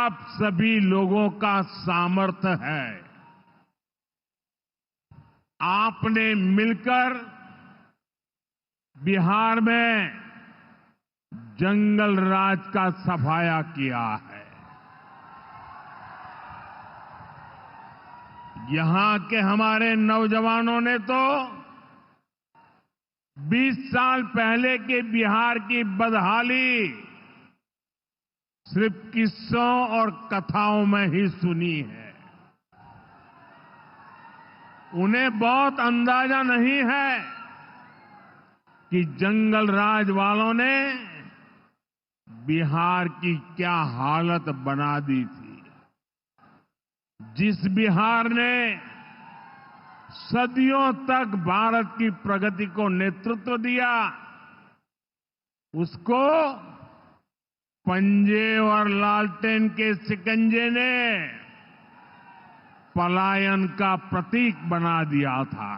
आप सभी लोगों का सामर्थ्य है। आपने मिलकर बिहार में जंगल राज का सफाया किया है। यहां के हमारे नौजवानों ने तो 20 साल पहले के बिहार की बदहाली सिर्फ किस्सों और कथाओं में ही सुनी है। उन्हें बहुत अंदाजा नहीं है कि जंगल राज वालों ने बिहार की क्या हालत बना दी थी। जिस बिहार ने सदियों तक भारत की प्रगति को नेतृत्व दिया, उसको पंजे और लालटेन के शिकंजे ने पलायन का प्रतीक बना दिया था।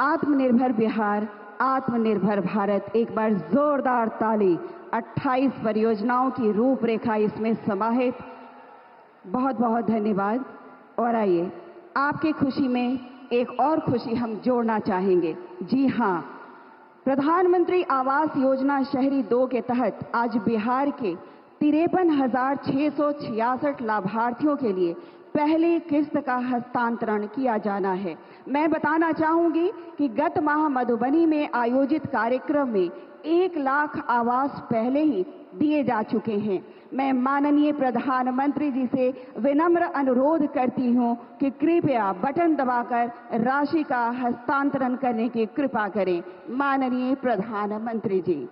आत्मनिर्भर बिहार, आत्मनिर्भर भारत, एक बार जोरदार ताली। 28 परियोजनाओं की रूपरेखा इसमें समाहित। बहुत बहुत धन्यवाद। और आइए, आपकी खुशी में एक और खुशी हम जोड़ना चाहेंगे। जी हां, प्रधानमंत्री आवास योजना शहरी 2 के तहत आज बिहार के 53,666 लाभार्थियों के लिए पहली किस्त का हस्तांतरण किया जाना है। मैं बताना चाहूंगी कि गत माह मधुबनी में आयोजित कार्यक्रम में 1 लाख आवास पहले ही दिए जा चुके हैं। मैं माननीय प्रधानमंत्री जी से विनम्र अनुरोध करती हूं कि कृपया बटन दबाकर राशि का हस्तांतरण करने की कृपा करें। माननीय प्रधानमंत्री जी।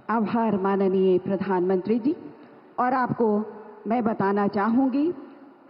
आभार माननीय प्रधानमंत्री जी। और आपको मैं बताना चाहूंगी,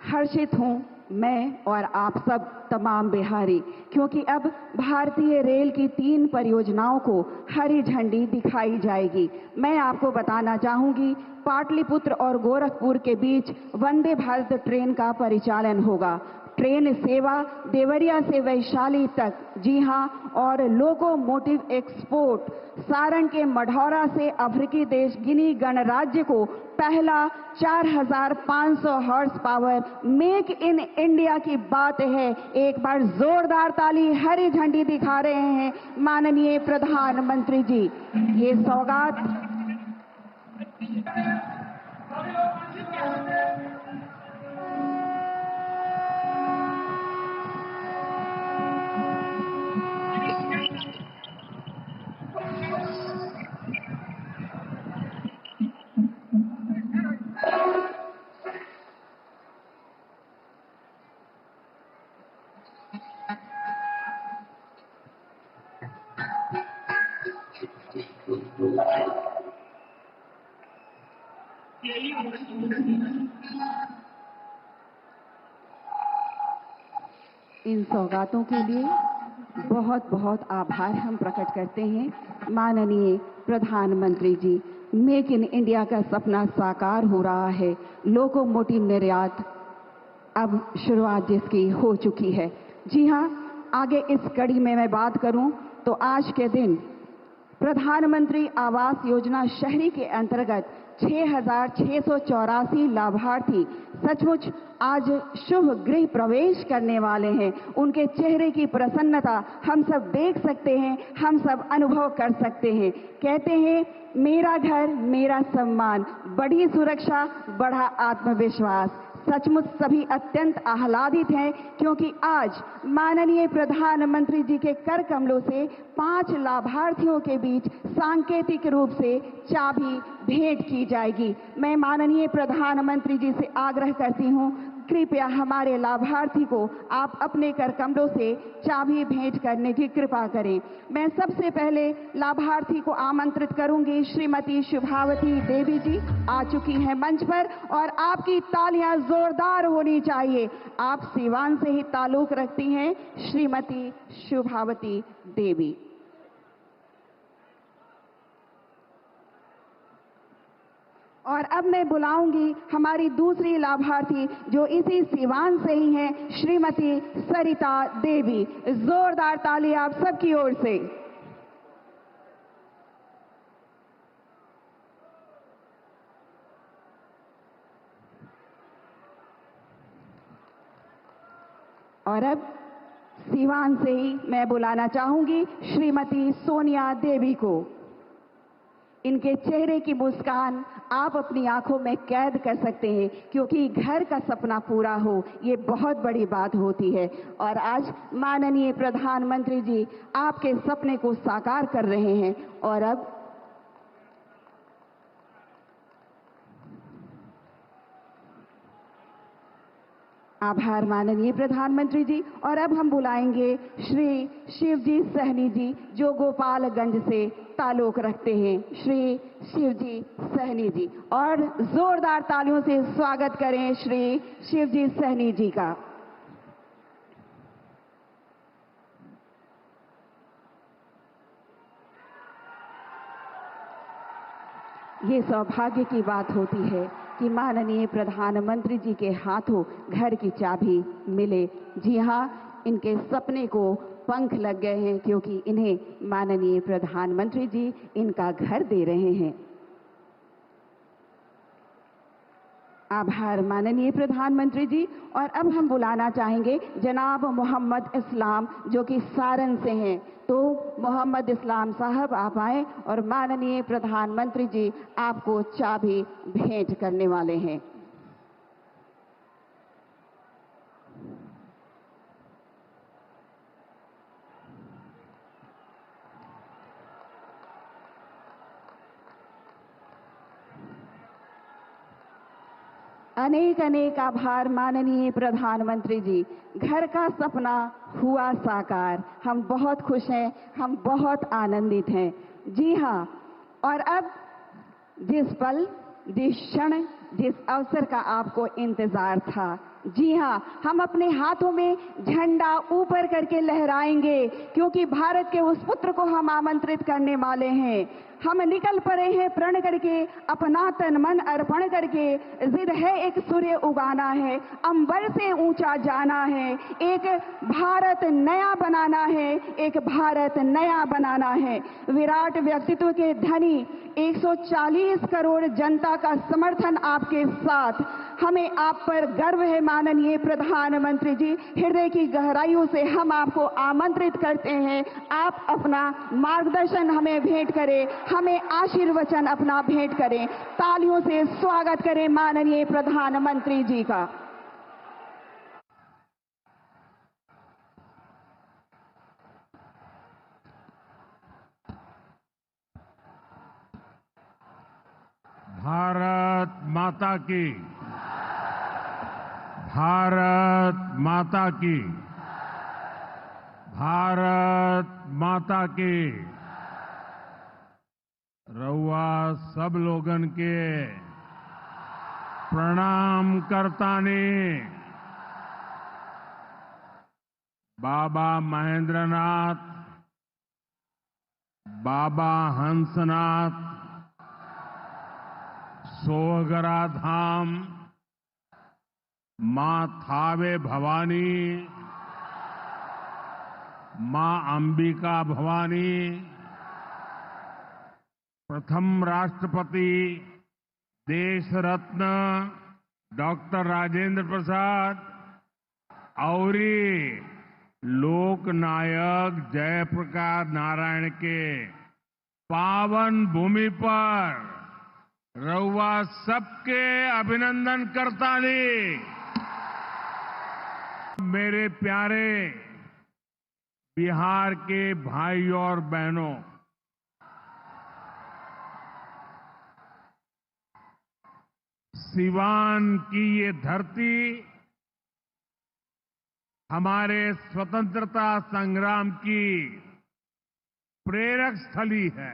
हर्षित हूं मैं और आप सब तमाम बिहारी, क्योंकि अब भारतीय रेल की 3 परियोजनाओं को हरी झंडी दिखाई जाएगी। मैं आपको बताना चाहूंगी, पाटलिपुत्र और गोरखपुर के बीच वंदे भारत ट्रेन का परिचालन होगा। ट्रेन सेवा देवरिया से वैशाली तक, जी हां, और लोकोमोटिव एक्सपोर्ट सारण के मढ़ौरा से अफ्रीकी देश गिनी गणराज्य को पहला 4,500 horse power make in India की बात है। एक बार जोरदार ताली, हरी झंडी दिखा रहे हैं माननीय प्रधानमंत्री जी। ये सौगात इन सौगातों के लिए बहुत बहुत आभार हम प्रकट करते हैं माननीय प्रधानमंत्री जी। मेक इन इंडिया का सपना साकार हो रहा है। लोकोमोटिव निर्यात अब शुरुआत जिसकी हो चुकी है। जी हां, आगे इस कड़ी में मैं बात करूं तो आज के दिन प्रधानमंत्री आवास योजना शहरी के अंतर्गत 6,684 लाभार्थी सचमुच आज शुभ गृह प्रवेश करने वाले हैं। उनके चेहरे की प्रसन्नता हम सब देख सकते हैं, हम सब अनुभव कर सकते हैं। कहते हैं, मेरा घर मेरा सम्मान, बढ़ी सुरक्षा बढ़ा आत्मविश्वास। सचमुच सभी अत्यंत आह्लादित हैं, क्योंकि आज माननीय प्रधानमंत्री जी के कर कमलों से 5 लाभार्थियों के बीच सांकेतिक रूप से चाबी भेंट की जाएगी। मैं माननीय प्रधानमंत्री जी से आग्रह करती हूं, कृपया हमारे लाभार्थी को आप अपने कर कमलों से चाबी भेंट करने की कृपा करें। मैं सबसे पहले लाभार्थी को आमंत्रित करूंगी। श्रीमती शुभावती देवी जी आ चुकी हैं मंच पर और आपकी तालियां जोरदार होनी चाहिए। आप सीवान से ही ताल्लुक रखती हैं, श्रीमती शुभावती देवी। और अब मैं बुलाऊंगी हमारी दूसरी लाभार्थी जो इसी सीवान से ही हैं, श्रीमती सरिता देवी। जोरदार ताली आप सबकी ओर से। और अब सीवान से ही मैं बुलाना चाहूंगी श्रीमती सोनिया देवी को। इनके चेहरे की मुस्कान आप अपनी आंखों में कैद कर सकते हैं, क्योंकि घर का सपना पूरा हो ये बहुत बड़ी बात होती है। और आज माननीय प्रधानमंत्री जी आपके सपने को साकार कर रहे हैं। और अब आभार माननीय प्रधानमंत्री जी। और अब हम बुलाएंगे श्री शिवजी सहनी जी जो गोपालगंज से ताल्लुक रखते हैं। श्री शिवजी सहनी जी, और जोरदार तालियों से स्वागत करें श्री शिवजी सहनी जी का। ये सौभाग्य की बात होती है कि माननीय प्रधानमंत्री जी के हाथों घर की चाबी मिले। जी हाँ, इनके सपने को पंख लग गए हैं, क्योंकि इन्हें माननीय प्रधानमंत्री जी इनका घर दे रहे हैं। आभार माननीय प्रधानमंत्री जी। और अब हम बुलाना चाहेंगे जनाब मोहम्मद इस्लाम जो कि सारण से हैं। तो मोहम्मद इस्लाम साहब आप आए और माननीय प्रधानमंत्री जी आपको चाबी भेंट करने वाले हैं। अनेक अनेक आभार माननीय प्रधानमंत्री जी। घर का सपना हुआ साकार। हम बहुत खुश हैं, हम बहुत आनंदित हैं। जी हाँ, और अब जिस पल, जिस क्षण, जिस अवसर का आपको इंतजार था, जी हाँ, हम अपने हाथों में झंडा ऊपर करके लहराएंगे, क्योंकि भारत के उस पुत्र को हम आमंत्रित करने वाले हैं। हम निकल पड़े हैं प्रण करके, अपना तन मन अर्पण करके। जिद है एक सूर्य उगाना है, अंबर से ऊंचा जाना है, एक भारत नया बनाना है, एक भारत नया बनाना है। विराट व्यक्तित्व के धनी 140 करोड़ जनता का समर्थन आपके साथ। हमें आप पर गर्व है माननीय प्रधानमंत्री जी। हृदय की गहराइयों से हम आपको आमंत्रित करते हैं, आप अपना मार्गदर्शन हमें भेंट करें, हमें आशीर्वचन अपना भेंट करें। तालियों से स्वागत करें माननीय प्रधानमंत्री जी का। भारत माता की, भारत माता की, भारत माता की। रउआ सब लोगन के प्रणाम करतानी। बाबा महेंद्रनाथ, बाबा हंसनाथ, सोहगरा धाम, मां थावे भवानी, मां अंबिका भवानी, प्रथम राष्ट्रपति देश रत्न डॉक्टर राजेंद्र प्रसाद और लोक नायक जयप्रकाश नारायण के पावन भूमि पर रउआ सबके अभिनंदन करतानी। मेरे प्यारे बिहार के भाइयों और बहनों, सीवान की ये धरती हमारे स्वतंत्रता संग्राम की प्रेरक स्थली है।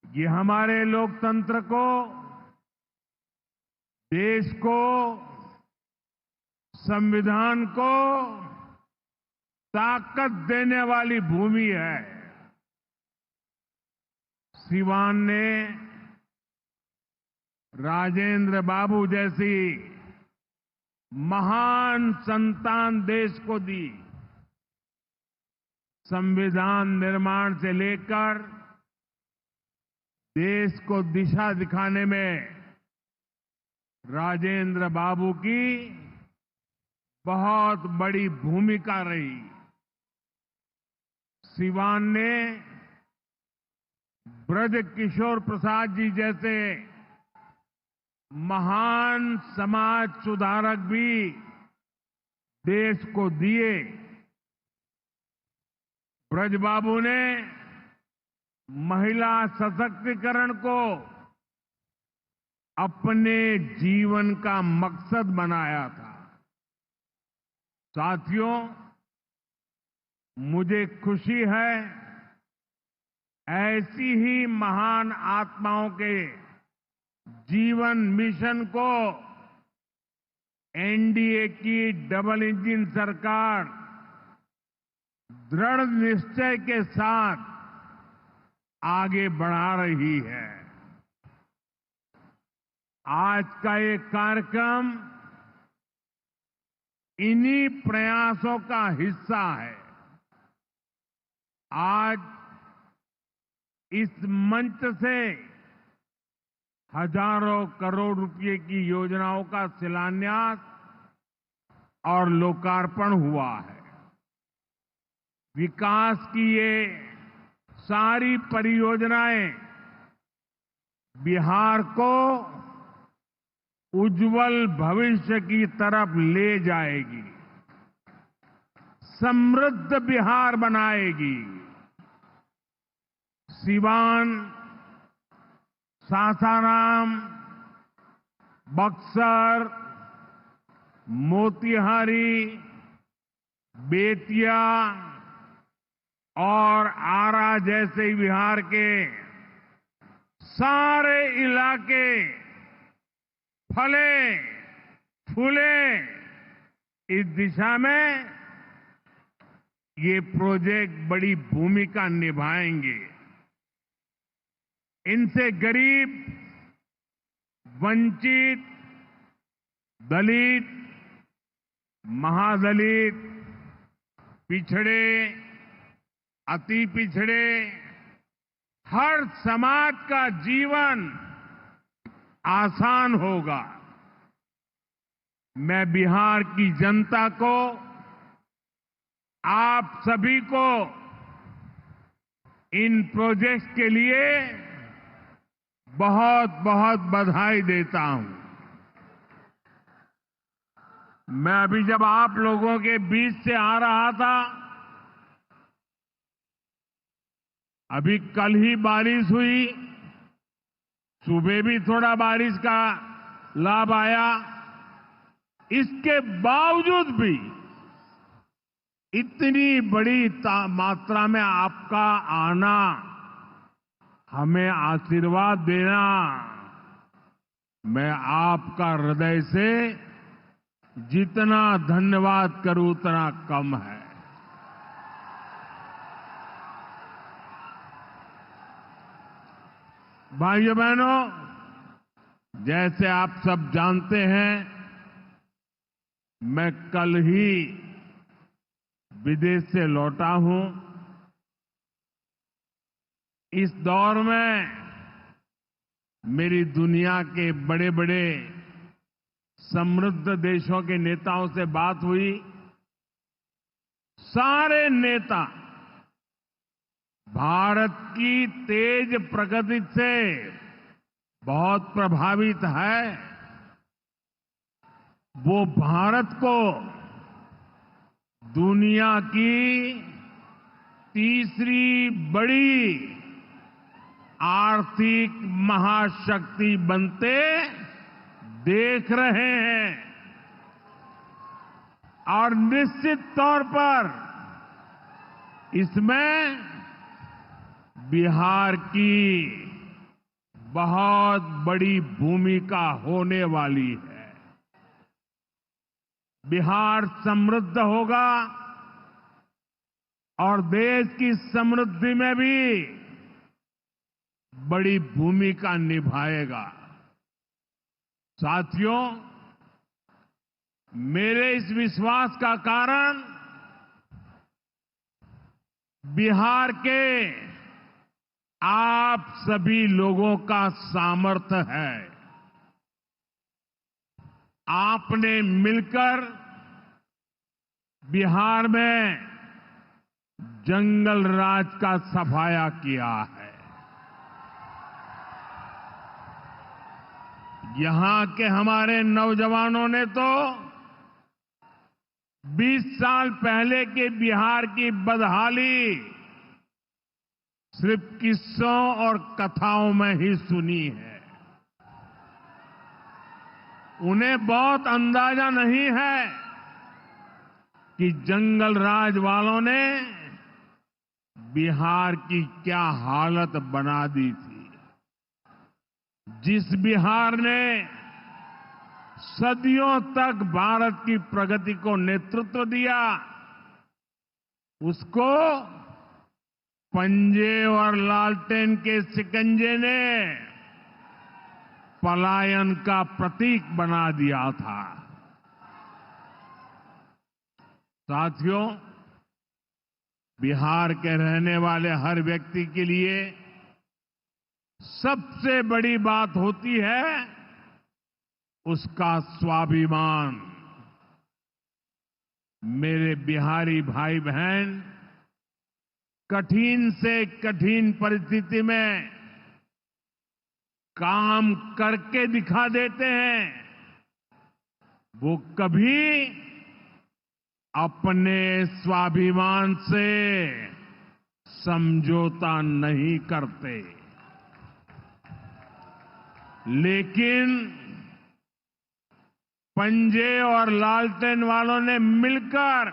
ये हमारे लोकतंत्र को, देश को, संविधान को ताकत देने वाली भूमि है। सीवान ने राजेंद्र बाबू जैसी महान संतान देश को दी। संविधान निर्माण से लेकर देश को दिशा दिखाने में राजेंद्र बाबू की बहुत बड़ी भूमिका रही। सिवान ने ब्रज किशोर प्रसाद जी जैसे महान समाज सुधारक भी देश को दिए। ब्रज बाबू ने महिला सशक्तिकरण को अपने जीवन का मकसद बनाया था। साथियों, मुझे खुशी है ऐसी ही महान आत्माओं के जीवन मिशन को एनडीए की डबल इंजन सरकार दृढ़ निश्चय के साथ आगे बढ़ा रही है। आज का ये कार्यक्रम इन्हीं प्रयासों का हिस्सा है। आज इस मंच से हजारों करोड़ रुपए की योजनाओं का शिलान्यास और लोकार्पण हुआ है। विकास की ये सारी परियोजनाएं बिहार को उज्जवल भविष्य की तरफ ले जाएगी, समृद्ध बिहार बनाएगी। सिवान, सासाराम, बक्सर, मोतिहारी, बेतिया और आरा जैसे बिहार के सारे इलाके फले फूले। इस दिशा में ये प्रोजेक्ट बड़ी भूमिका निभाएंगे। इनसे गरीब, वंचित, दलित, महादलित, पिछड़े, अति पिछड़े, हर समाज का जीवन आसान होगा। मैं बिहार की जनता को, आप सभी को इन प्रोजेक्ट्स के लिए बहुत बहुत बधाई देता हूं। मैं अभी जब आप लोगों के बीच से आ रहा था, अभी कल ही बारिश हुई, सुबह भी थोड़ा बारिश का लाभ आया। इसके बावजूद भी इतनी बड़ी मात्रा में आपका आना, हमें आशीर्वाद देना, मैं आपका हृदय से जितना धन्यवाद करूं उतना कम है। भाइयों बहनों, जैसे आप सब जानते हैं, मैं कल ही विदेश से लौटा हूं। इस दौर में मेरी दुनिया के बड़े बड़े समृद्ध देशों के नेताओं से बात हुई। सारे नेता भारत की तेज प्रगति से बहुत प्रभावित है। वो भारत को दुनिया की तीसरी बड़ी आर्थिक महाशक्ति बनते देख रहे हैं और निश्चित तौर पर इसमें बिहार की बहुत बड़ी भूमिका होने वाली है। बिहार समृद्ध होगा और देश की समृद्धि में भी बड़ी भूमिका निभाएगा। साथियों, मेरे इस विश्वास का कारण बिहार के आप सभी लोगों का सामर्थ्य है। आपने मिलकर बिहार में जंगल राज का सफाया किया है। यहां के हमारे नौजवानों ने तो 20 साल पहले के बिहार की बदहाली सिर्फ किस्सों और कथाओं में ही सुनी है। उन्हें बहुत अंदाजा नहीं है कि जंगल राज वालों ने बिहार की क्या हालत बना दी थी। जिस बिहार ने सदियों तक भारत की प्रगति को नेतृत्व दिया, उसको पंजे और लालटेन के शिकंजे ने पलायन का प्रतीक बना दिया था। साथियों, बिहार के रहने वाले हर व्यक्ति के लिए सबसे बड़ी बात होती है उसका स्वाभिमान। मेरे बिहारी भाई बहन कठिन से कठिन परिस्थिति में काम करके दिखा देते हैं। वो कभी अपने स्वाभिमान से समझौता नहीं करते। लेकिन पंजे और लालटेन वालों ने मिलकर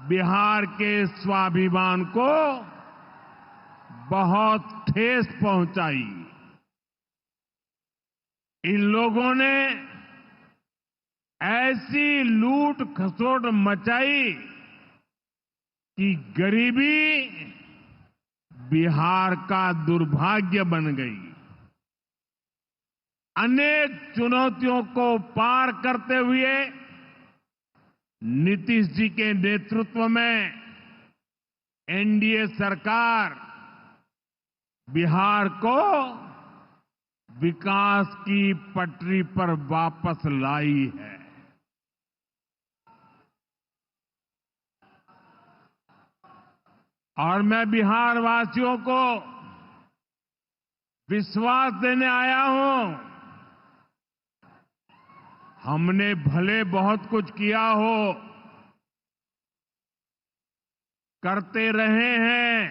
बिहार के स्वाभिमान को बहुत ठेस पहुंचाई। इन लोगों ने ऐसी लूट खसोट मचाई कि गरीबी बिहार का दुर्भाग्य बन गई। अनेक चुनौतियों को पार करते हुए नीतीश जी के नेतृत्व में एनडीए सरकार बिहार को विकास की पटरी पर वापस लाई है। और मैं बिहार वासियों को विश्वास देने आया हूं, हमने भले बहुत कुछ किया हो, करते रहे हैं,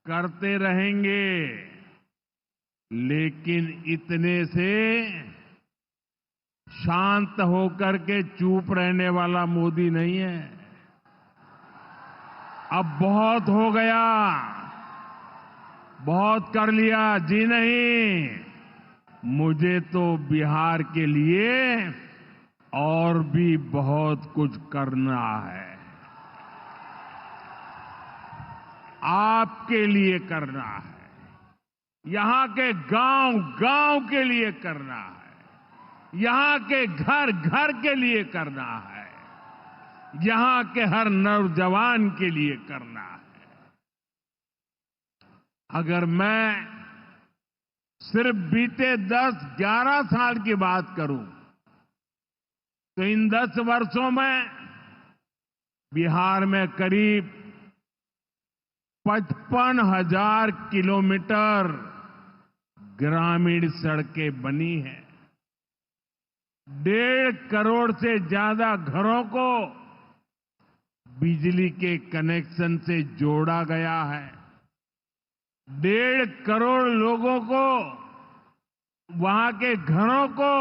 करते रहेंगे, लेकिन इतने से शांत होकर के चुप रहने वाला मोदी नहीं है। अब बहुत हो गया, बहुत कर लिया जी नहीं। मुझे तो बिहार के लिए और भी बहुत कुछ करना है। आपके लिए करना है, यहां के गांव गांव के लिए करना है, यहां के घर घर के लिए करना है, यहां के हर नौजवान के लिए करना है। अगर मैं सिर्फ बीते 10-11 साल की बात करूं तो इन 10 वर्षों में बिहार में करीब 55,000 किलोमीटर ग्रामीण सड़कें बनी हैं। 1.5 करोड़ से ज्यादा घरों को बिजली के कनेक्शन से जोड़ा गया है। 1.5 करोड़ लोगों को, वहां के घरों को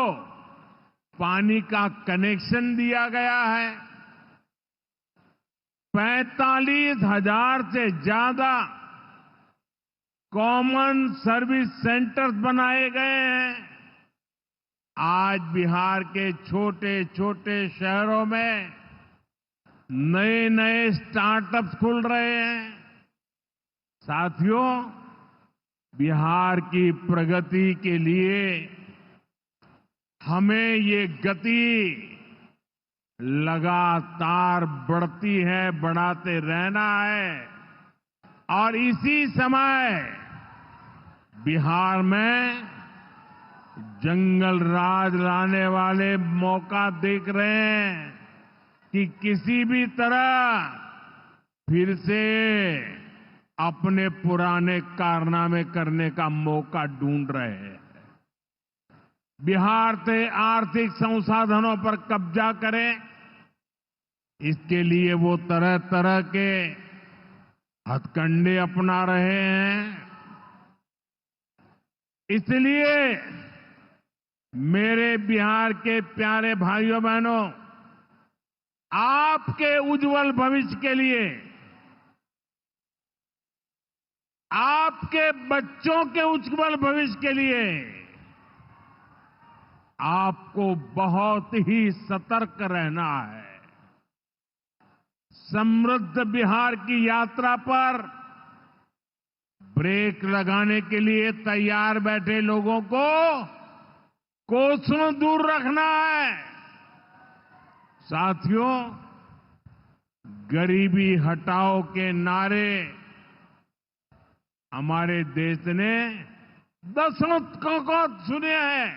पानी का कनेक्शन दिया गया है। 45,000 से ज्यादा कॉमन सर्विस सेंटर्स बनाए गए हैं। आज बिहार के छोटे छोटे शहरों में नए नए स्टार्टअप्स खुल रहे हैं। साथियों, बिहार की प्रगति के लिए हमें ये गति लगातार बढ़ती है, बढ़ाते रहना है और इसी समय बिहार में जंगल राज लाने वाले मौका देख रहे हैं कि किसी भी तरह फिर से अपने पुराने कारनामे करने का मौका ढूंढ रहे हैं। बिहार से आर्थिक संसाधनों पर कब्जा करें, इसके लिए वो तरह तरह के हथकंडे अपना रहे हैं। इसलिए मेरे बिहार के प्यारे भाइयों बहनों, आपके उज्जवल भविष्य के लिए, आपके बच्चों के उज्जवल भविष्य के लिए आपको बहुत ही सतर्क रहना है। समृद्ध बिहार की यात्रा पर ब्रेक लगाने के लिए तैयार बैठे लोगों को कोसों दूर रखना है। साथियों, गरीबी हटाओ के नारे हमारे देश ने दशकों को सुने हैं।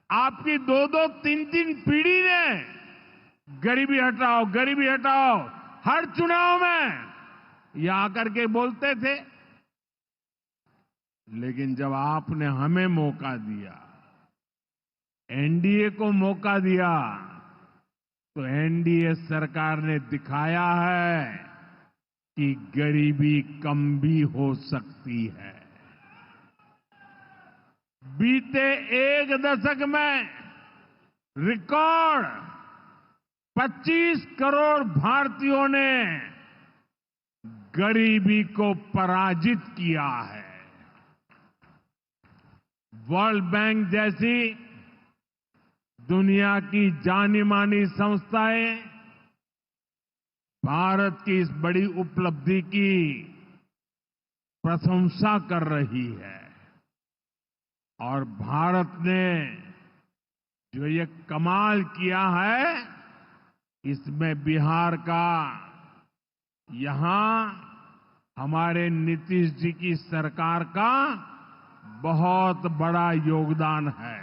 आपकी दो दो तीन तीन पीढ़ी ने गरीबी हटाओ, गरीबी हटाओ हर चुनाव में ये आकर के बोलते थे। लेकिन जब आपने हमें मौका दिया, एनडीए को मौका दिया, तो एनडीए सरकार ने दिखाया है कि गरीबी कम भी हो सकती है। बीते एक दशक में रिकॉर्ड 25 करोड़ भारतीयों ने गरीबी को पराजित किया है। वर्ल्ड बैंक जैसी दुनिया की जानी मानी संस्थाएं भारत की इस बड़ी उपलब्धि की प्रशंसा कर रही है और भारत ने जो ये कमाल किया है, इसमें बिहार का यहां हमारे नीतीश जी की सरकार का बहुत बड़ा योगदान है।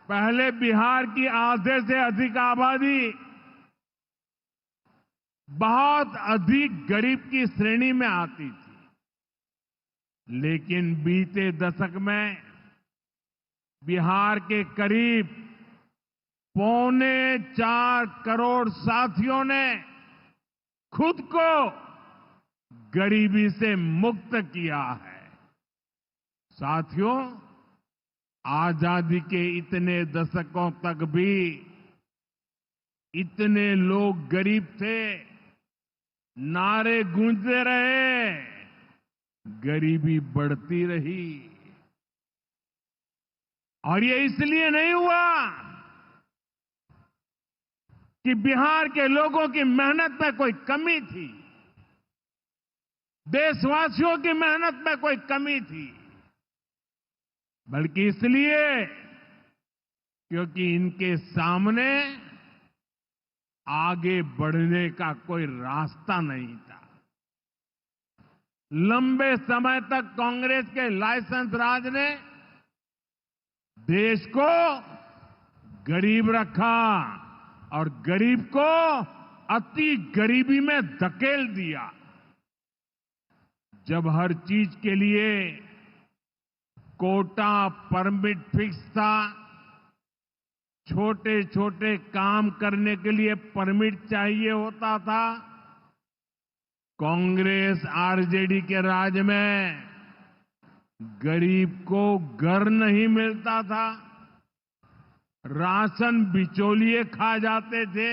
पहले बिहार की आधे से अधिक आबादी बहुत अधिक गरीब की श्रेणी में आती थी, लेकिन बीते दशक में बिहार के करीब 4.25 करोड़ साथियों ने खुद को गरीबी से मुक्त किया है। साथियों, आजादी के इतने दशकों तक भी इतने लोग गरीब थे, नारे गूंजते रहे, गरीबी बढ़ती रही। और ये इसलिए नहीं हुआ कि बिहार के लोगों की मेहनत में कोई कमी थी, देशवासियों की मेहनत में कोई कमी थी, बल्कि इसलिए क्योंकि इनके सामने आगे बढ़ने का कोई रास्ता नहीं था। लंबे समय तक कांग्रेस के लाइसेंस राज ने देश को गरीब रखा और गरीब को अति गरीबी में धकेल दिया। जब हर चीज के लिए कोटा परमिट फिक्स था, छोटे छोटे काम करने के लिए परमिट चाहिए होता था, कांग्रेस आरजेडी के राज में गरीब को घर नहीं मिलता था, राशन बिचौलिए खा जाते थे,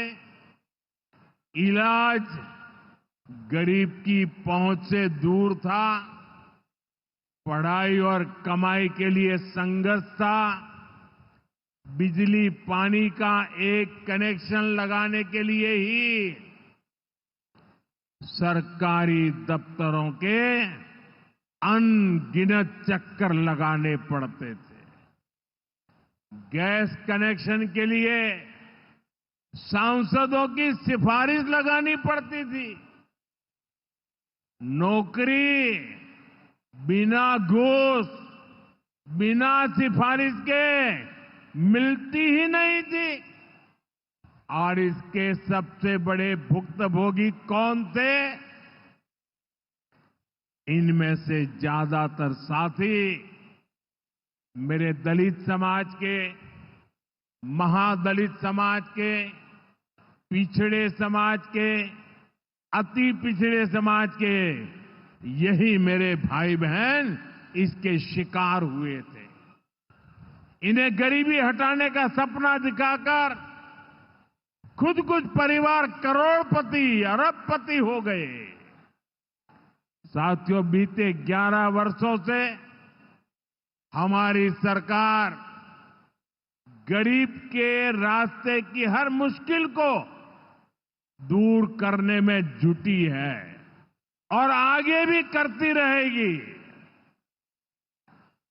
इलाज गरीब की पहुंच से दूर था, पढ़ाई और कमाई के लिए संघर्ष था, बिजली पानी का एक कनेक्शन लगाने के लिए ही सरकारी दफ्तरों के अनगिनत चक्कर लगाने पड़ते थे। गैस कनेक्शन के लिए सांसदों की सिफारिश लगानी पड़ती थी। नौकरी बिना घूस, बिना सिफारिश के मिलती ही नहीं थी। और इसके सबसे बड़े भुक्तभोगी कौन थे? इनमें से ज्यादातर साथी मेरे दलित समाज के, महादलित समाज के, पिछड़े समाज के, अति पिछड़े समाज के, यही मेरे भाई बहन इसके शिकार हुए थे। इन्हें गरीबी हटाने का सपना दिखाकर खुद कुछ परिवार करोड़पति, अरबपति हो गए। साथियों, बीते 11 वर्षों से हमारी सरकार गरीब के रास्ते की हर मुश्किल को दूर करने में जुटी है और आगे भी करती रहेगी।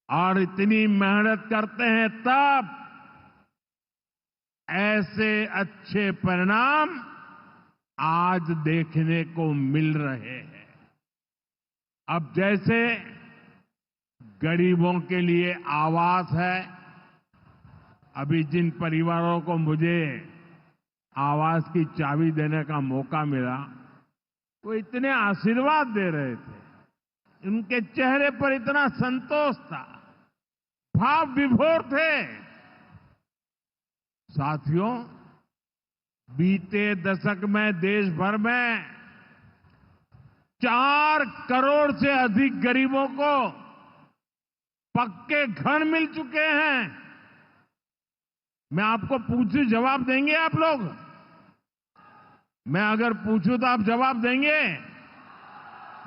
और इतनी मेहनत करते हैं तब ऐसे अच्छे परिणाम आज देखने को मिल रहे हैं। अब जैसे गरीबों के लिए आवास है, अभी जिन परिवारों को मुझे आवास की चाबी देने का मौका मिला, वो इतने आशीर्वाद दे रहे थे, उनके चेहरे पर इतना संतोष था, भाव विभोर थे। साथियों, बीते दशक में देश भर में 4 करोड़ से अधिक गरीबों को पक्के घर मिल चुके हैं। मैं आपको पूछूं, जवाब देंगे आप लोग? मैं अगर पूछूं तो आप जवाब देंगे?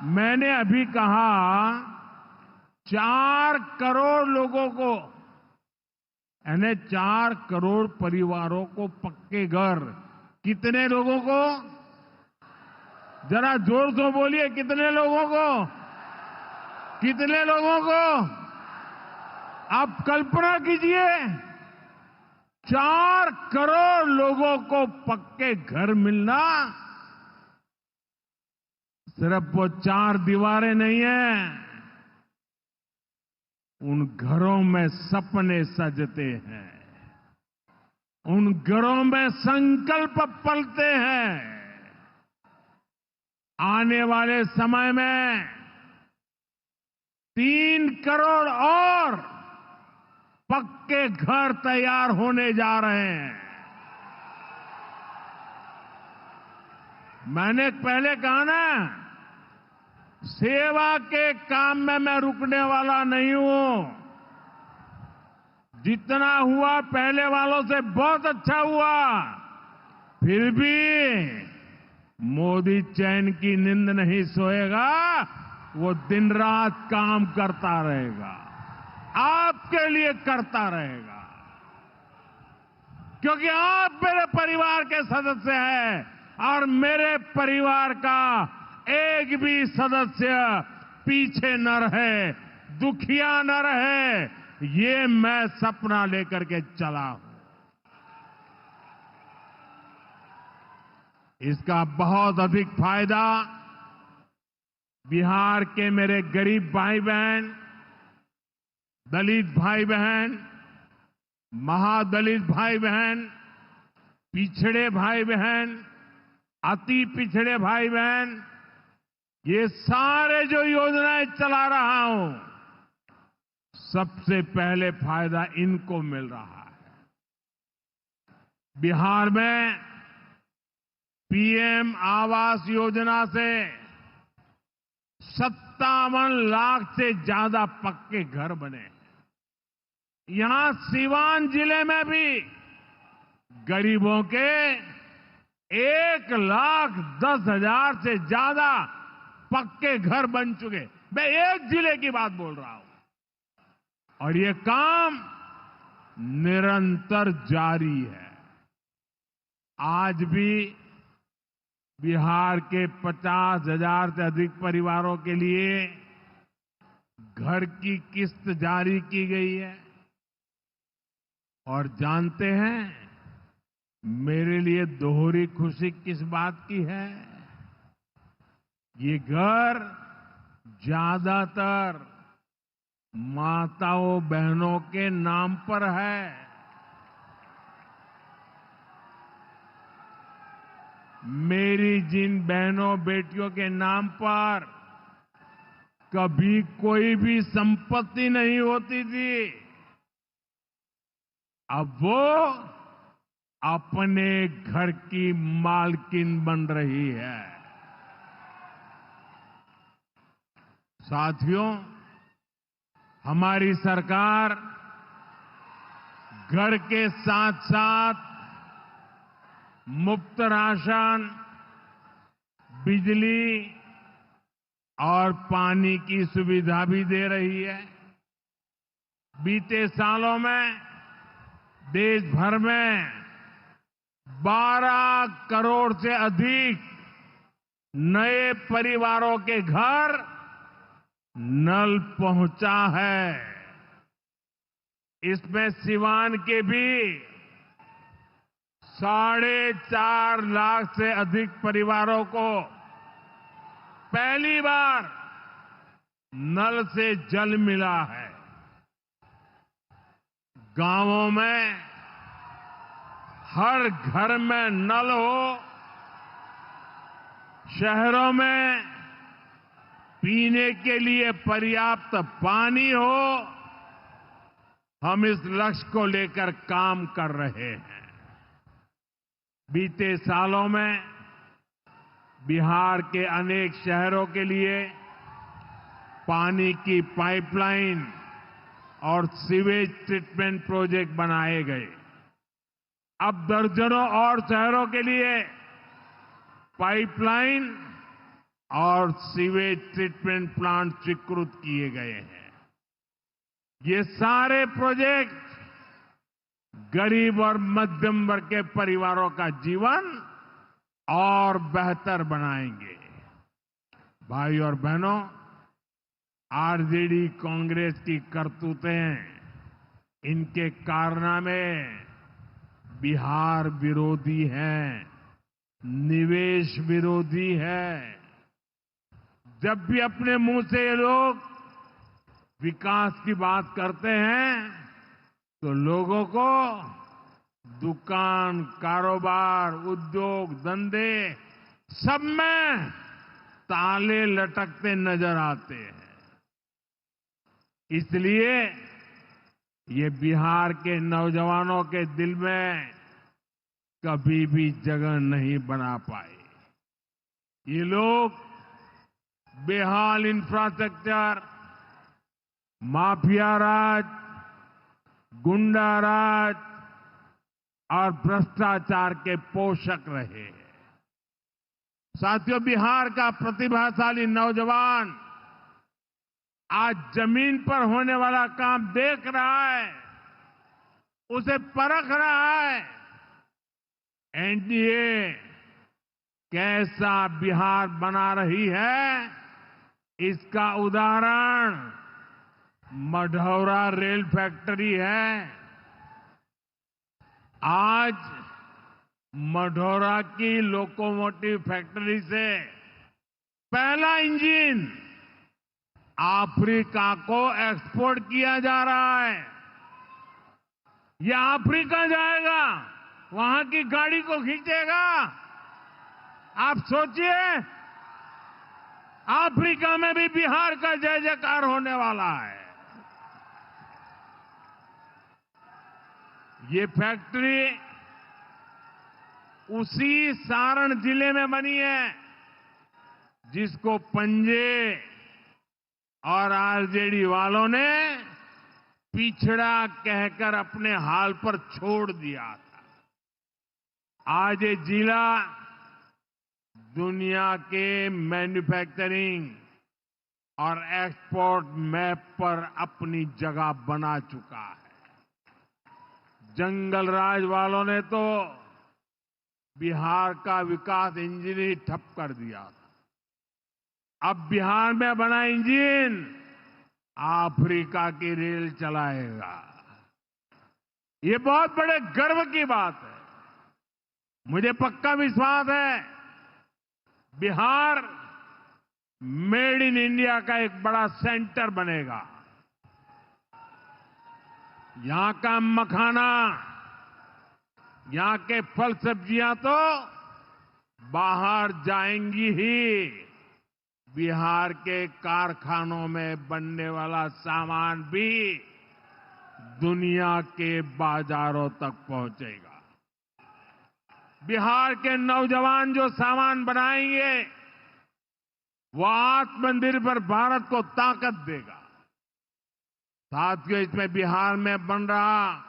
मैंने अभी कहा 4 करोड़ लोगों को, यानी 4 करोड़ परिवारों को पक्के घर। कितने लोगों को? जरा जोर से बोलिए, कितने लोगों को? कितने लोगों को? आप कल्पना कीजिए, 4 करोड़ लोगों को पक्के घर मिलना। सिर्फ वो 4 दीवारें नहीं है, उन घरों में सपने सजते हैं, उन घरों में संकल्प पलते हैं। आने वाले समय में 3 करोड़ और पक्के घर तैयार होने जा रहे हैं। मैंने पहले कहा ना, सेवा के काम में मैं रुकने वाला नहीं हूं। जितना हुआ पहले वालों से बहुत अच्छा हुआ, फिर भी मोदी चैन की नींद नहीं सोएगा, वो दिन रात काम करता रहेगा, आपके लिए करता रहेगा, क्योंकि आप मेरे परिवार के सदस्य हैं और मेरे परिवार का एक भी सदस्य पीछे न रहे, दुखिया न रहे, ये मैं सपना लेकर के चला हूं। इसका बहुत अधिक फायदा बिहार के मेरे गरीब भाई बहन, दलित भाई बहन, महादलित भाई बहन, पिछड़े भाई बहन, अति पिछड़े भाई बहन, ये सारे जो योजनाएं चला रहा हूं, सबसे पहले फायदा इनको मिल रहा है। बिहार में पीएम आवास योजना से 57 लाख से ज्यादा पक्के घर बने। यहां सीवान जिले में भी गरीबों के 1,10,000 से ज्यादा पक्के घर बन चुके। मैं एक जिले की बात बोल रहा हूं और ये काम निरंतर जारी है। आज भी बिहार के 50,000 से अधिक परिवारों के लिए घर की किस्त जारी की गई है और जानते हैं मेरे लिए दोहरी खुशी किस बात की है? ये घर ज्यादातर माताओं बहनों के नाम पर है। मेरी जिन बहनों बेटियों के नाम पर कभी कोई भी संपत्ति नहीं होती थी, अब वो अपने घर की मालकिन बन रही है। साथियों, हमारी सरकार घर के साथ साथ मुफ्त राशन, बिजली और पानी की सुविधा भी दे रही है। बीते सालों में देश भर में 12 करोड़ से अधिक नए परिवारों के घर नल पहुंचा है। इसमें सिवान के भी 4.5 लाख से अधिक परिवारों को पहली बार नल से जल मिला है। गांवों में हर घर में नल हो, शहरों में पीने के लिए पर्याप्त पानी हो, हम इस लक्ष्य को लेकर काम कर रहे हैं। बीते सालों में बिहार के अनेक शहरों के लिए पानी की पाइपलाइन और सीवेज ट्रीटमेंट प्रोजेक्ट बनाए गए। अब दर्जनों और शहरों के लिए पाइपलाइन और सीवेज ट्रीटमेंट प्लांट स्वीकृत किए गए हैं। ये सारे प्रोजेक्ट गरीब और मध्यम वर्ग के परिवारों का जीवन और बेहतर बनाएंगे। भाई और बहनों, आरजेडी कांग्रेस की करतूतें, इनके कारनामे बिहार विरोधी हैं, निवेश विरोधी है। जब भी अपने मुंह से ये लोग विकास की बात करते हैं तो लोगों को दुकान, कारोबार, उद्योग, धंधे सब में ताले लटकते नजर आते हैं। इसलिए ये बिहार के नौजवानों के दिल में कभी भी जगह नहीं बना पाए। ये लोग बेहाल इंफ्रास्ट्रक्चर, माफिया राज, गुंडा राज और भ्रष्टाचार के पोषक रहे हैं। साथियों, बिहार का प्रतिभाशाली नौजवान आज जमीन पर होने वाला काम देख रहा है, उसे परख रहा है। एनडीए कैसा बिहार बना रही है, इसका उदाहरण मढ़ौरा रेल फैक्ट्री है। आज मढ़ौरा की लोकोमोटिव फैक्ट्री से पहला इंजन अफ्रीका को एक्सपोर्ट किया जा रहा है। यह अफ्रीका जाएगा, वहां की गाड़ी को खींचेगा। आप सोचिए, अफ्रीका में भी बिहार का जय जयकार होने वाला है। ये फैक्ट्री उसी सारण जिले में बनी है जिसको पंजे और आरजेडी वालों ने पिछड़ा कहकर अपने हाल पर छोड़ दिया था। आज ये जिला दुनिया के मैन्युफैक्चरिंग और एक्सपोर्ट मैप पर अपनी जगह बना चुका है। जंगल राज वालों ने तो बिहार का विकास इंजन ही ठप कर दिया था। अब बिहार में बना इंजन अफ्रीका की रेल चलाएगा। ये बहुत बड़े गर्व की बात है। मुझे पक्का विश्वास है बिहार मेड इन इंडिया का एक बड़ा सेंटर बनेगा। यहां का मखाना, यहां के फल सब्जियां तो बाहर जाएंगी ही, बिहार के कारखानों में बनने वाला सामान भी दुनिया के बाजारों तक पहुंचेगा। बिहार के नौजवान जो सामान बनाएंगे वो आत्मनिर्भर भारत को ताकत देगा। साथियों, इसमें बिहार में बन रहा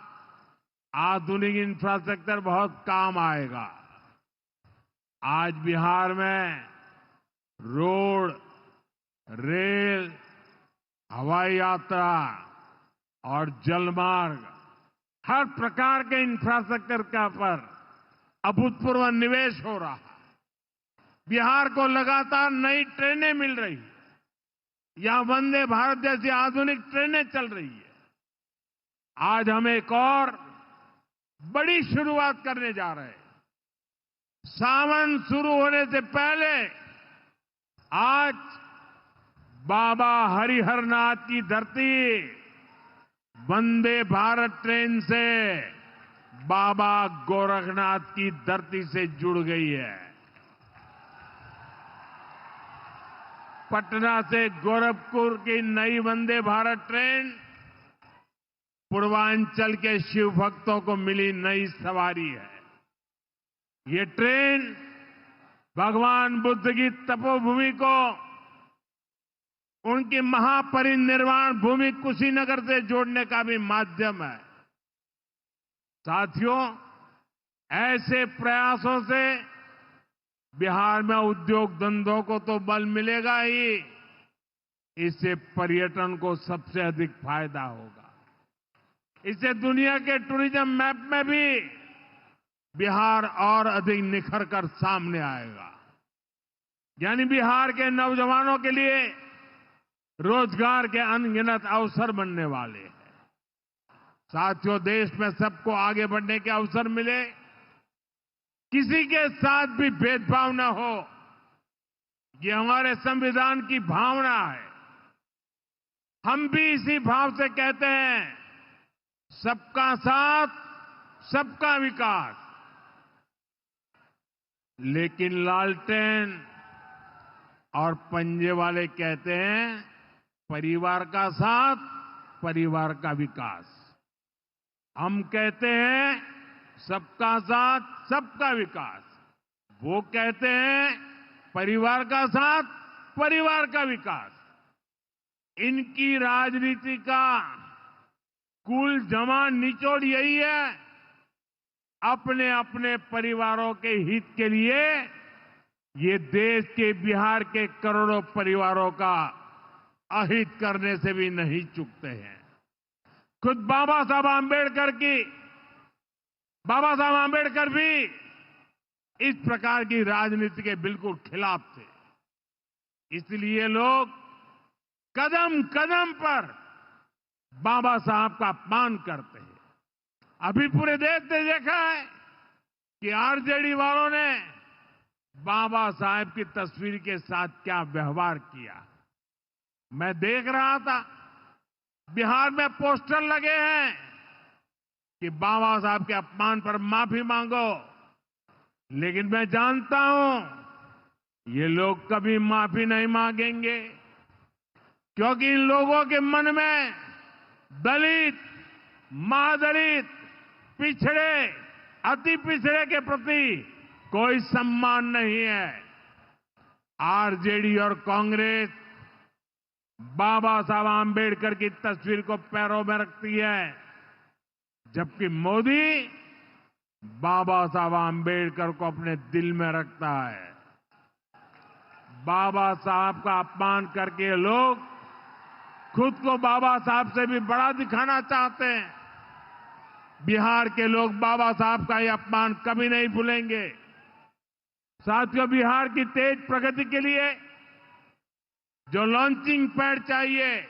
आधुनिक इंफ्रास्ट्रक्चर बहुत काम आएगा। आज बिहार में रोड, रेल, हवाई यात्रा और जलमार्ग, हर प्रकार के इंफ्रास्ट्रक्चर का पर अभूतपूर्व निवेश हो रहा है। बिहार को लगातार नई ट्रेनें मिल रही है। यहां वंदे भारत जैसी आधुनिक ट्रेनें चल रही है। आज हम एक और बड़ी शुरुआत करने जा रहे हैं। सावन शुरू होने से पहले आज बाबा हरिहरनाथ की धरती वंदे भारत ट्रेन से बाबा गोरखनाथ की धरती से जुड़ गई है। पटना से गोरखपुर की नई वंदे भारत ट्रेन पूर्वांचल के शिव भक्तों को मिली नई सवारी है। ये ट्रेन भगवान बुद्ध की तपोभूमि को उनकी महापरिनिर्वाण भूमि कुशीनगर से जोड़ने का भी माध्यम है। साथियों, ऐसे प्रयासों से बिहार में उद्योग धंधों को तो बल मिलेगा ही, इससे पर्यटन को सबसे अधिक फायदा होगा। इससे दुनिया के टूरिज्म मैप में भी बिहार और अधिक निखर कर सामने आएगा। यानी बिहार के नौजवानों के लिए रोजगार के अनगिनत अवसर बनने वाले हैं। साथियों, देश में सबको आगे बढ़ने के अवसर मिले, किसी के साथ भी भेदभाव न हो, ये हमारे संविधान की भावना है। हम भी इसी भाव से कहते हैं, सबका साथ, सबका विकास। लेकिन लालटेन और पंजे वाले कहते हैं, परिवार का साथ, परिवार का विकास। हम कहते हैं सबका साथ, सबका विकास। वो कहते हैं परिवार का साथ, परिवार का विकास। इनकी राजनीति का कुल जमा निचोड़ यही है, अपने अपने परिवारों के हित के लिए ये देश के बिहार के करोड़ों परिवारों का अहित करने से भी नहीं चूकते हैं। खुद बाबा साहब आंबेडकर भी इस प्रकार की राजनीति के बिल्कुल खिलाफ थे। इसलिए लोग कदम कदम पर बाबा साहब का अपमान करते हैं। अभी पूरे देश ने देखा है कि आरजेडी वालों ने बाबा साहब की तस्वीर के साथ क्या व्यवहार किया। मैं देख रहा था, बिहार में पोस्टर लगे हैं कि बाबा साहब के अपमान पर माफी मांगो। लेकिन मैं जानता हूं ये लोग कभी माफी नहीं मांगेंगे, क्योंकि इन लोगों के मन में दलित, महादलित, पिछड़े, अति पिछड़े के प्रति कोई सम्मान नहीं है। आरजेडी और कांग्रेस बाबा साहब आंबेडकर की तस्वीर को पैरों में रखती है, जबकि मोदी बाबा साहब आंबेडकर को अपने दिल में रखता है। बाबा साहब का अपमान करके लोग खुद को बाबा साहब से भी बड़ा दिखाना चाहते हैं। बिहार के लोग बाबा साहब का यह अपमान कभी नहीं भूलेंगे। साथियों, बिहार की तेज प्रगति के लिए जो लॉन्चिंग पैड चाहिए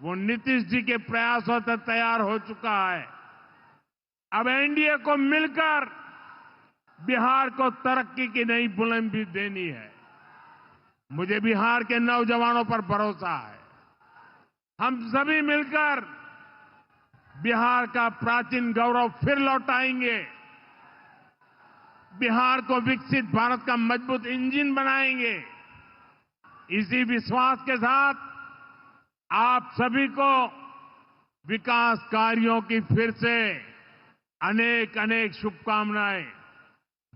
वो नीतीश जी के प्रयासों से तैयार हो चुका है। अब एनडीए को मिलकर बिहार को तरक्की की नई बुलंदी देनी है। मुझे बिहार के नौजवानों पर भरोसा है। हम सभी मिलकर बिहार का प्राचीन गौरव फिर लौटाएंगे। बिहार को विकसित भारत का मजबूत इंजन बनाएंगे। इसी विश्वास के साथ आप सभी को विकास कार्यों की फिर से अनेक अनेक शुभकामनाएं।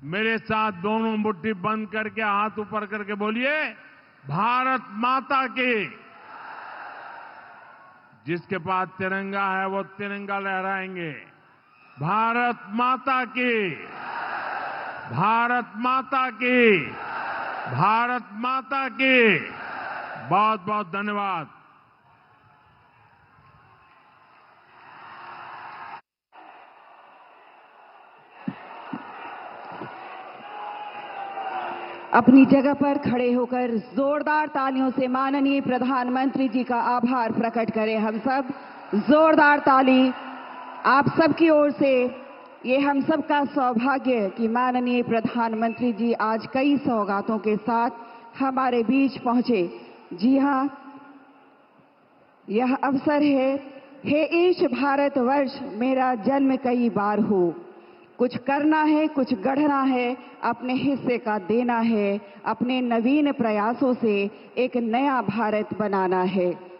मेरे साथ दोनों मुट्ठी बंद करके हाथ ऊपर करके बोलिए, भारत माता की। जिसके पास तिरंगा है वो तिरंगा लहराएंगे। भारत माता की, भारत माता की, भारत माता की। बहुत बहुत धन्यवाद। अपनी जगह पर खड़े होकर जोरदार तालियों से माननीय प्रधानमंत्री जी का आभार प्रकट करें। हम सब जोरदार ताली आप सबकी ओर से। ये हम सब का सौभाग्य कि माननीय प्रधानमंत्री जी आज कई सौगातों के साथ हमारे बीच पहुंचे। जी हां, यह अवसर है, हे ईश भारतवर्ष मेरा जन्म कई बार हो। कुछ करना है, कुछ गढ़ना है, अपने हिस्से का देना है, अपने नवीन प्रयासों से एक नया भारत बनाना है।